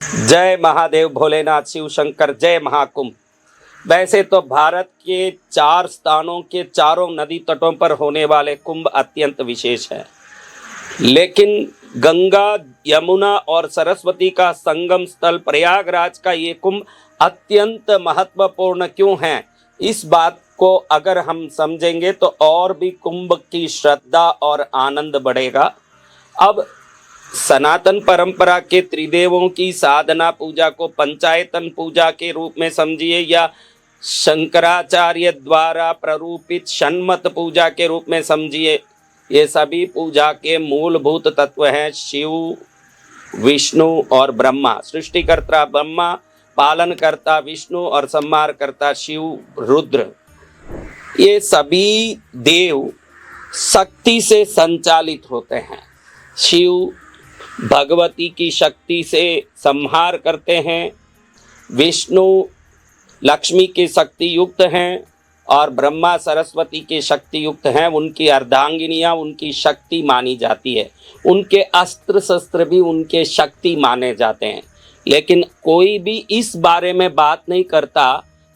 जय महादेव भोलेनाथ शिव शंकर जय महाकुंभ। वैसे तो भारत के 4 स्थानों के चारों नदी तटों पर होने वाले कुंभ अत्यंत विशेष है, लेकिन गंगा, यमुना और सरस्वती का संगम स्थल प्रयागराज का ये कुंभ अत्यंत महत्वपूर्ण क्यों है, इस बात को अगर हम समझेंगे तो और भी कुंभ की श्रद्धा और आनंद बढ़ेगा। अब सनातन परंपरा के त्रिदेवों की साधना पूजा को पंचायतन पूजा के रूप में समझिए या शंकराचार्य द्वारा प्ररूपित षण्मत पूजा के रूप में समझिए, ये सभी पूजा के मूलभूत तत्व हैं शिव, विष्णु और ब्रह्मा। सृष्टिकर्ता ब्रह्मा, पालनकर्ता विष्णु और संहारकर्ता शिव रुद्र। ये सभी देव शक्ति से संचालित होते हैं। शिव भगवती की शक्ति से संहार करते हैं, विष्णु लक्ष्मी की शक्ति युक्त हैं और ब्रह्मा सरस्वती की शक्ति युक्त हैं। उनकी अर्धांगिनियाँ उनकी शक्ति मानी जाती है, उनके अस्त्र शस्त्र भी उनके शक्ति माने जाते हैं। लेकिन कोई भी इस बारे में बात नहीं करता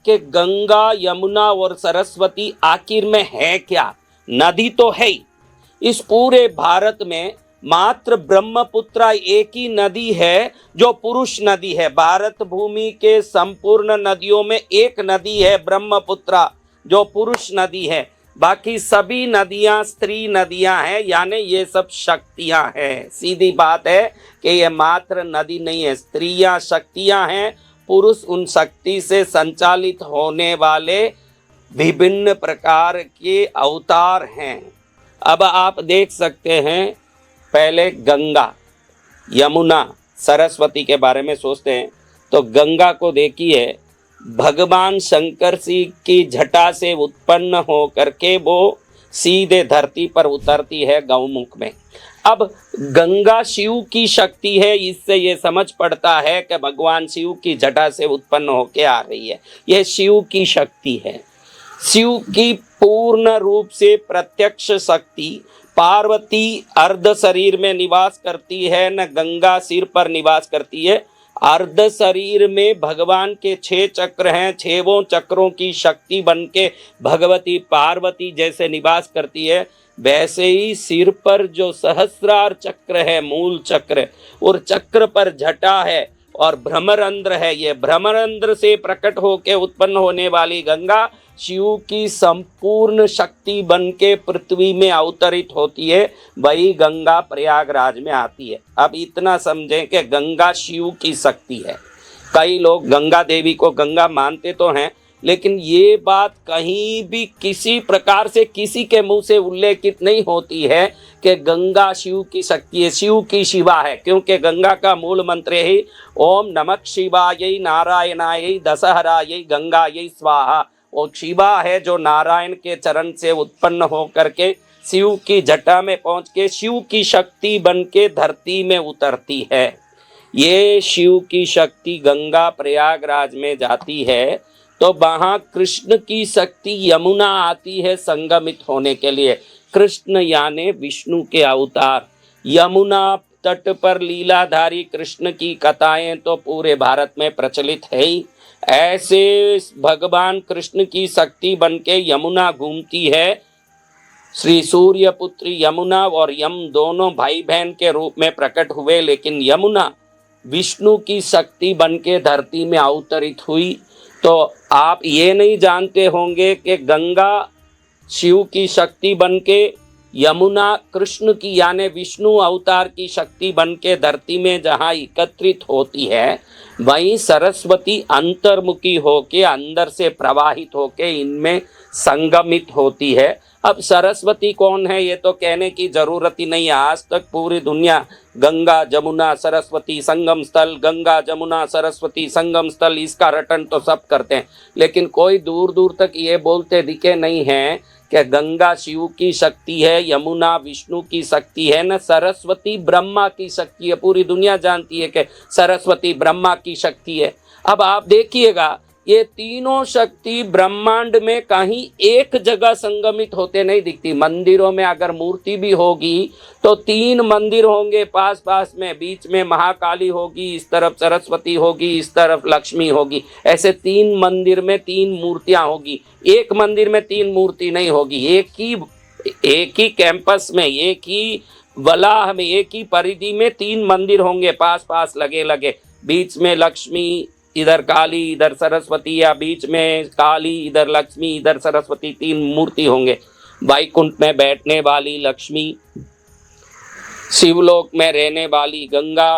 कि गंगा, यमुना और सरस्वती आखिर में है क्या। नदी तो है ही, इस पूरे भारत में मात्र ब्रह्मपुत्रा एक ही नदी है जो पुरुष नदी है। भारत भूमि के संपूर्ण नदियों में एक नदी है ब्रह्मपुत्रा जो पुरुष नदी है, बाकी सभी नदियां स्त्री नदियां हैं, यानी ये सब शक्तियां हैं। सीधी बात है कि ये मात्र नदी नहीं है, स्त्रियां शक्तियां हैं, पुरुष उन शक्ति से संचालित होने वाले विभिन्न प्रकार के अवतार हैं। अब आप देख सकते हैं, पहले गंगा, यमुना, सरस्वती के बारे में सोचते हैं तो गंगा को देखिए, भगवान शंकर जी की जटा से उत्पन्न हो करके वो सीधे धरती पर उतरती है गौमुख में। अब गंगा शिव की शक्ति है, इससे ये समझ पड़ता है कि भगवान शिव की जटा से उत्पन्न होके आ रही है। यह शिव की शक्ति है। शिव की पूर्ण रूप से प्रत्यक्ष शक्ति पार्वती अर्ध शरीर में निवास करती है, न गंगा सिर पर निवास करती है। अर्ध शरीर में भगवान के 6 चक्र हैं, 6 चक्रों की शक्ति बन के भगवती पार्वती जैसे निवास करती है, वैसे ही सिर पर जो सहस्रार चक्र है, मूल चक्र, और चक्र पर जटा है और भ्रमरंध्र है। ये भ्रमरंध्र से प्रकट होकर उत्पन्न होने वाली गंगा शिव की संपूर्ण शक्ति बन के पृथ्वी में अवतरित होती है, वही गंगा प्रयागराज में आती है। अब इतना समझें कि गंगा शिव की शक्ति है। कई लोग गंगा देवी को गंगा मानते तो हैं, लेकिन ये बात कहीं भी किसी प्रकार से किसी के मुंह से उल्लेखित नहीं होती है कि गंगा शिव की शक्ति है, शिव की शिवा है। क्योंकि गंगा का मूल मंत्र ही ओम नमः शिवाय नारायणाय दशहराय गंगायै स्वाहा। और शिवा है जो नारायण के चरण से उत्पन्न हो करके शिव की जटा में पहुंच के शिव की शक्ति बन के धरती में उतरती है। ये शिव की शक्ति गंगा प्रयागराज में जाती है तो वहाँ कृष्ण की शक्ति यमुना आती है संगमित होने के लिए। कृष्ण यानी विष्णु के अवतार। यमुना तट पर लीलाधारी कृष्ण की कथाएं तो पूरे भारत में प्रचलित है ही। ऐसे भगवान कृष्ण की शक्ति बन के यमुना घूमती है। श्री सूर्यपुत्री यमुना और यम दोनों भाई बहन के रूप में प्रकट हुए, लेकिन यमुना विष्णु की शक्ति बन के धरती में अवतरित हुई। तो आप ये नहीं जानते होंगे कि गंगा शिव की शक्ति बन के, यमुना कृष्ण की यानी विष्णु अवतार की शक्ति बन के धरती में जहाँ एकत्रित होती है, वहीं सरस्वती अंतर्मुखी होके अंदर से प्रवाहित होके इनमें संगमित होती है। अब सरस्वती कौन है ये तो कहने की जरूरत ही नहीं है। आज तक पूरी दुनिया गंगा जमुना सरस्वती संगम स्थल, गंगा जमुना सरस्वती संगम स्थल, इसका रटन तो सब करते हैं, लेकिन कोई दूर दूर तक ये बोलते दिखे नहीं हैं कि गंगा शिव की शक्ति है, यमुना विष्णु की शक्ति है, न सरस्वती ब्रह्मा की शक्ति है। पूरी दुनिया जानती है कि सरस्वती ब्रह्मा की शक्ति है। अब आप देखिएगा ये तीनों शक्ति ब्रह्मांड में कहीं एक जगह संगमित होते नहीं दिखती। मंदिरों में अगर मूर्ति भी होगी तो 3 मंदिर होंगे पास पास में, बीच में महाकाली होगी, इस तरफ सरस्वती होगी, इस तरफ लक्ष्मी होगी। ऐसे 3 मंदिर में 3 मूर्तियां होगी। एक मंदिर में 3 मूर्ति नहीं होगी। एक ही कैंपस में, एक ही वलाह में, एक ही परिधि में 3 मंदिर होंगे पास पास लगे लगे। बीच में लक्ष्मी, इधर काली, इधर सरस्वती, या बीच में काली, इधर लक्ष्मी, इधर सरस्वती, 3 मूर्ति होंगे। वैकुंठ में बैठने वाली लक्ष्मी, शिवलोक में रहने वाली गंगा,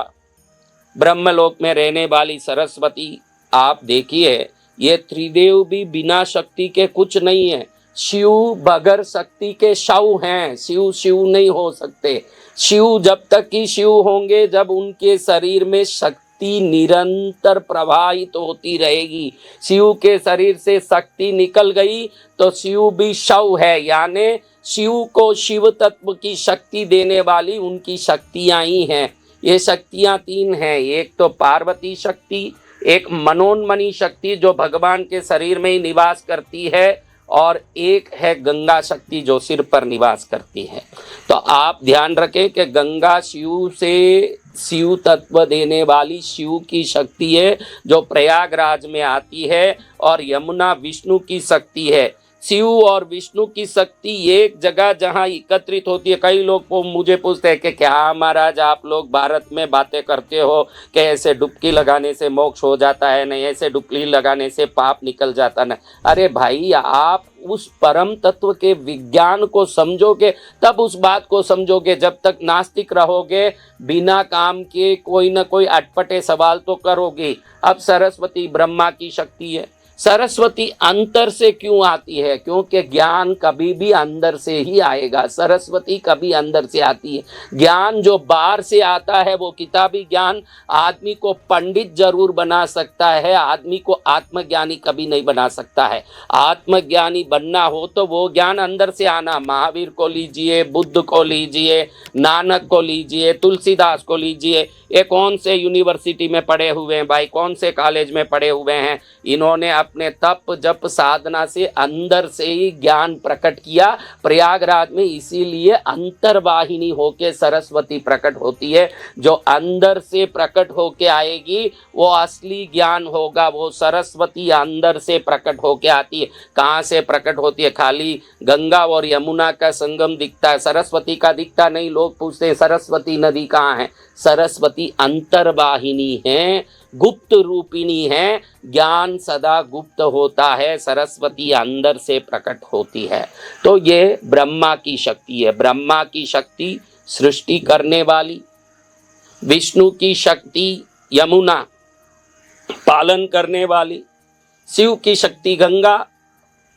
ब्रह्मलोक में रहने वाली सरस्वती। आप देखिए ये त्रिदेव भी बिना शक्ति के कुछ नहीं है। शिव बगैर शक्ति के शव हैं। शिव नहीं हो सकते। शिव जब तक कि शिव होंगे जब उनके शरीर में शक्ति निरंतर प्रवाहित होती रहेगी। शिव के शरीर से शक्ति निकल गई तो शिव भी शव है, यानी शिव को शिव तत्व की शक्ति देने वाली उनकी शक्तियां ही हैं। ये शक्तियां 3 हैं। एक तो पार्वती शक्ति, एक मनोन्मनी शक्ति जो भगवान के शरीर में ही निवास करती है, और एक है गंगा शक्ति जो सिर पर निवास करती है। तो आप ध्यान रखें कि गंगा शिव से शिव तत्व देने वाली शिव की शक्ति है जो प्रयागराज में आती है, और यमुना विष्णु की शक्ति है। शिव और विष्णु की शक्ति एक जगह जहाँ एकत्रित होती है। कई लोग मुझे पूछते हैं कि क्या महाराज आप लोग भारत में बातें करते हो कि ऐसे डुबकी लगाने से मोक्ष हो जाता है, नहीं ऐसे डुबकी लगाने से पाप निकल जाता ना। अरे भाई, आप उस परम तत्व के विज्ञान को समझोगे तब उस बात को समझोगे। जब तक नास्तिक रहोगे बिना काम के कोई ना कोई अटपटे सवाल तो करोगे। अब सरस्वती ब्रह्मा की शक्ति है। सरस्वती अंतर से क्यों आती है? क्योंकि ज्ञान कभी भी अंदर से ही आएगा। सरस्वती कभी अंदर से आती है। ज्ञान जो बाहर से आता है वो किताबी ज्ञान आदमी को पंडित जरूर बना सकता है, आदमी को आत्मज्ञानी कभी नहीं बना सकता है। आत्मज्ञानी बनना हो तो वो ज्ञान अंदर से आना। महावीर को लीजिए, बुद्ध को लीजिए, नानक को लीजिए, तुलसीदास को लीजिए। ये कौन से यूनिवर्सिटी में पढ़े हुए हैं भाई, कौन से कॉलेज में पढ़े हुए हैं? इन्होंने अपने तप जप साधना से अंदर से ही ज्ञान प्रकट किया प्रयागराज में। इसीलिए अंतर्वाहिनी होके सरस्वती प्रकट होती है। जो अंदर से प्रकट होके आएगी वो असली ज्ञान होगा। वो सरस्वती अंदर से प्रकट होके आती है। कहाँ से प्रकट होती है? खाली गंगा और यमुना का संगम दिखता है, सरस्वती का दिखता नहीं। लोग पूछते हैं सरस्वती नदी कहाँ है? सरस्वती अंतर्वाहिनी है, गुप्त रूपिणी है। ज्ञान सदा गुप्त होता है, सरस्वती अंदर से प्रकट होती है। तो ये ब्रह्मा की शक्ति है। ब्रह्मा की शक्ति सृष्टि करने वाली, विष्णु की शक्ति यमुना पालन करने वाली, शिव की शक्ति गंगा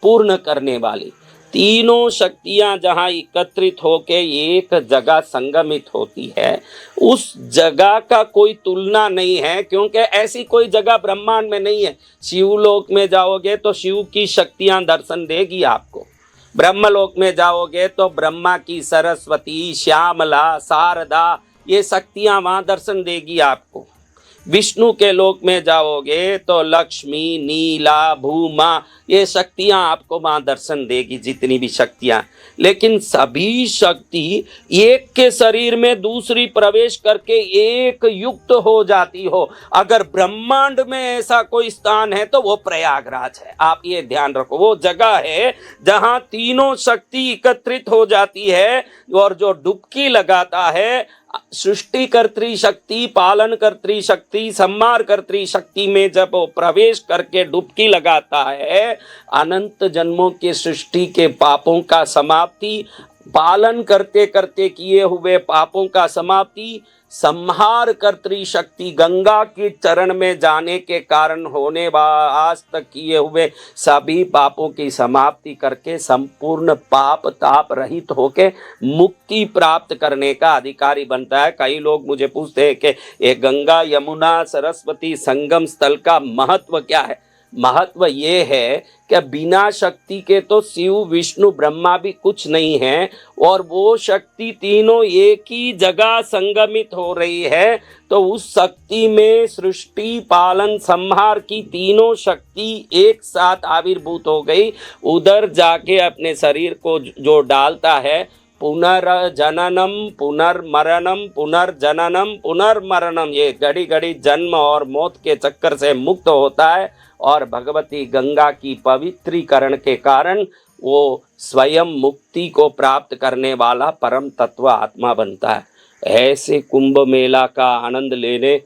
पूर्ण करने वाली। तीनों शक्तियां जहां एकत्रित होके एक जगह संगमित होती है, उस जगह का कोई तुलना नहीं है, क्योंकि ऐसी कोई जगह ब्रह्मांड में नहीं है। शिवलोक में जाओगे तो शिव की शक्तियां दर्शन देगी आपको। ब्रह्मलोक में जाओगे तो ब्रह्मा की सरस्वती, श्यामला, शारदा ये शक्तियां वहां दर्शन देगी आपको। विष्णु के लोक में जाओगे तो लक्ष्मी, नीला, भूमा ये शक्तियां आपको वहां दर्शन देगी, जितनी भी शक्तियां। लेकिन सभी शक्ति एक के शरीर में दूसरी प्रवेश करके एक युक्त हो जाती हो। अगर ब्रह्मांड में ऐसा कोई स्थान है तो वो प्रयागराज है। आप ये ध्यान रखो, वो जगह है जहां तीनों शक्ति एकत्रित हो जाती है। और जो डुबकी लगाता है सृष्टि कर्त्री शक्ति, पालन कर्त्री शक्ति, संहार कर्त्री शक्ति में जब वो प्रवेश करके डुबकी लगाता है, अनंत जन्मों के सृष्टि के पापों का समाप्ति, पालन करते करते किए हुए पापों का समाप्ति, संहार कर्त्री शक्ति गंगा के चरण में जाने के कारण होने आज तक किए हुए सभी पापों की समाप्ति करके संपूर्ण पाप ताप रहित होके मुक्ति प्राप्त करने का अधिकारी बनता है। कई लोग मुझे पूछते हैं कि ये गंगा यमुना सरस्वती संगम स्थल का महत्व क्या है। महत्व ये है कि बिना शक्ति के तो शिव विष्णु ब्रह्मा भी कुछ नहीं है, और वो शक्ति तीनों एक ही जगह संगमित हो रही है। तो उस शक्ति में सृष्टि पालन संहार की तीनों शक्ति एक साथ आविर्भूत हो गई। उधर जाके अपने शरीर को जो डालता है, पुनर्जननम पुनर्मरणम पुनर्जननम पुनर्मरणम, ये घड़ी घड़ी जन्म और मौत के चक्कर से मुक्त होता है, और भगवती गंगा की पवित्रीकरण के कारण वो स्वयं मुक्ति को प्राप्त करने वाला परम तत्व आत्मा बनता है। ऐसे कुंभ मेला का आनंद लेने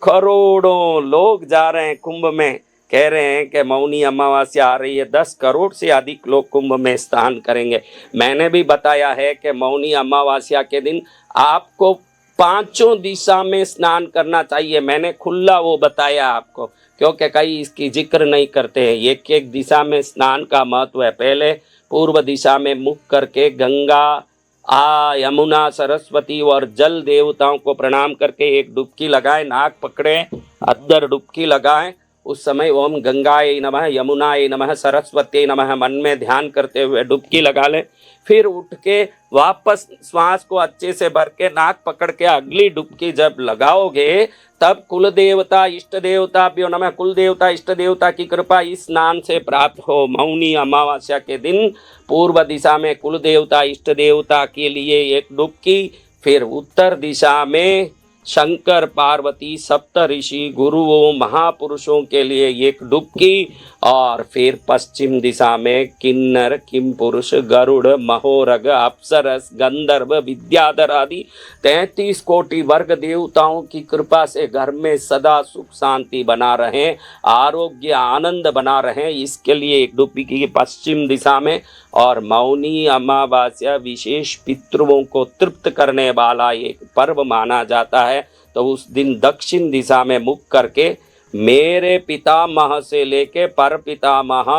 करोड़ों लोग जा रहे हैं कुंभ में। कह रहे हैं कि मौनी अमावस्या आ रही है, 10 करोड़ से अधिक लोग कुंभ में स्नान करेंगे। मैंने भी बताया है कि मौनी अमावस्या के दिन आपको 5 दिशा में स्नान करना चाहिए। मैंने खुला वो बताया आपको, क्योंकि कई इसकी जिक्र नहीं करते हैं। एक एक दिशा में स्नान का महत्व है। पहले पूर्व दिशा में मुख करके गंगा, यमुना, सरस्वती और जल देवताओं को प्रणाम करके एक डुबकी लगाएं, नाक पकड़े, अंदर डुबकी लगाएं। उस समय ओम गंगाए नमः, यमुनाए नमः, सरस्वती नमः मन में ध्यान करते हुए डुबकी लगा लें। फिर उठ के वापस श्वास को अच्छे से भर के नाक पकड़ के अगली डुबकी जब लगाओगे, तब कुल देवता इष्ट देवताभ्यो नमः, कुल देवता इष्ट देवता की कृपा इस स्नान से प्राप्त हो। मौनी अमावस्या के दिन पूर्व दिशा में कुल देवता इष्ट देवता के लिए एक डुबकी, फिर उत्तर दिशा में शंकर पार्वती सप्त ऋषि गुरुओं महापुरुषों के लिए एक डुबकी, और फिर पश्चिम दिशा में किन्नर किमपुरुष गरुड़ महोरग अप्सरस गंधर्व विद्याधर आदि 33 कोटि वर्ग देवताओं की कृपा से घर में सदा सुख शांति बना रहे, आरोग्य आनंद बना रहे, इसके लिए एक डुबकी पश्चिम दिशा में। और मौनी अमावस्या विशेष पितृओं को तृप्त करने वाला एक पर्व माना जाता है। तो उस दिन दक्षिण दिशा में मुख करके मेरे पितामह से लेके पर पितामह,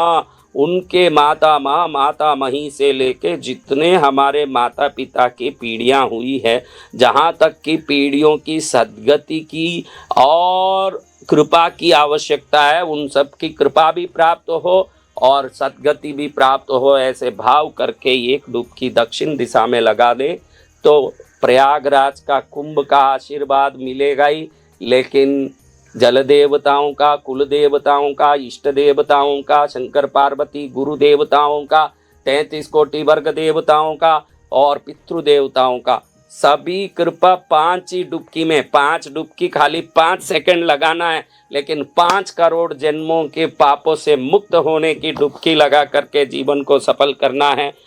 उनके मातामह मातामही से लेके जितने हमारे माता पिता की पीढ़ियां हुई है, जहां तक की पीढ़ियों की सद्गति की और कृपा की आवश्यकता है, उन सब की कृपा भी प्राप्त हो और सद्गति भी प्राप्त हो, ऐसे भाव करके एक डुबकी दक्षिण दिशा में लगा दे तो प्रयागराज का कुंभ का आशीर्वाद मिलेगा ही, लेकिन जल देवताओं का, कुल देवताओं का, इष्ट देवताओं का, शंकर पार्वती गुरु देवताओं का, 33 कोटि वर्ग देवताओं का और पितृ देवताओं का, सभी कृपा 5 ही डुबकी में। 5 डुबकी खाली 5 सेकंड लगाना है, लेकिन 5 करोड़ जन्मों के पापों से मुक्त होने की डुबकी लगा करके जीवन को सफल करना है।